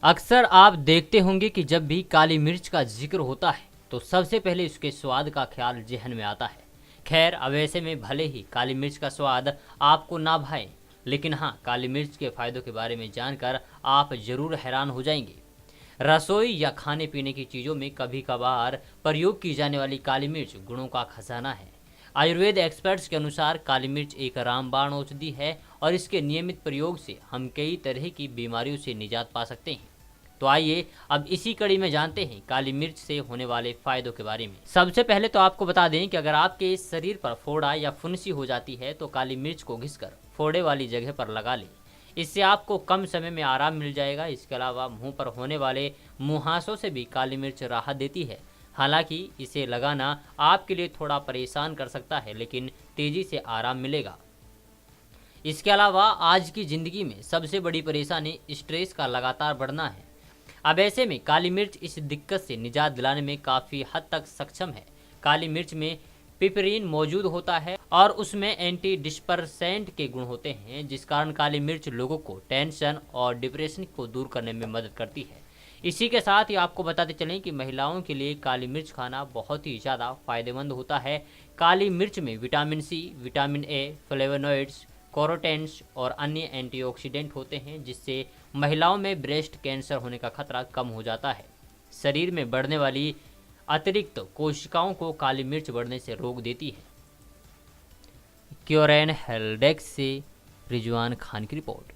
अक्सर आप देखते होंगे कि जब भी काली मिर्च का जिक्र होता है तो सबसे पहले उसके स्वाद का ख्याल जहन में आता है। खैर, अब ऐसे में भले ही काली मिर्च का स्वाद आपको ना भाए, लेकिन हाँ, काली मिर्च के फायदों के बारे में जानकर आप जरूर हैरान हो जाएंगे। रसोई या खाने पीने की चीज़ों में कभी कभार प्रयोग की जाने वाली काली मिर्च गुणों का खजाना है। आयुर्वेद एक्सपर्ट्स के अनुसार काली मिर्च एक रामबाण औषधि है और इसके नियमित प्रयोग से हम कई तरह की बीमारियों से निजात पा सकते हैं। तो आइए अब इसी कड़ी में जानते हैं काली मिर्च से होने वाले फायदों के बारे में। सबसे पहले तो आपको बता दें कि अगर आपके शरीर पर फोड़ा या फुंसी हो जाती है तो काली मिर्च को घिसकर फोड़े वाली जगह पर लगा लें। इससे आपको कम समय में आराम मिल जाएगा। इसके अलावा मुंह पर होने वाले मुहासों से भी काली मिर्च राहत देती है। हालांकि इसे लगाना आपके लिए थोड़ा परेशान कर सकता है, लेकिन तेजी से आराम मिलेगा। इसके अलावा आज की ज़िंदगी में सबसे बड़ी परेशानी स्ट्रेस का लगातार बढ़ना है। अब ऐसे में काली मिर्च इस दिक्कत से निजात दिलाने में काफ़ी हद तक सक्षम है। काली मिर्च में पिपरीन मौजूद होता है और उसमें एंटी डिस्पर्सेंट के गुण होते हैं, जिस कारण काली मिर्च लोगों को टेंशन और डिप्रेशन को दूर करने में मदद करती है। इसी के साथ ही आपको बताते चलें कि महिलाओं के लिए काली मिर्च खाना बहुत ही ज़्यादा फायदेमंद होता है। काली मिर्च में vitamin C, vitamin A, flavonoids, carotenes और अन्य एंटीऑक्सीडेंट होते हैं, जिससे महिलाओं में ब्रेस्ट कैंसर होने का खतरा कम हो जाता है। शरीर में बढ़ने वाली अतिरिक्त कोशिकाओं को काली मिर्च बढ़ने से रोक देती है। क्योरेन हेल्डेक्स से रिजवान खान की रिपोर्ट।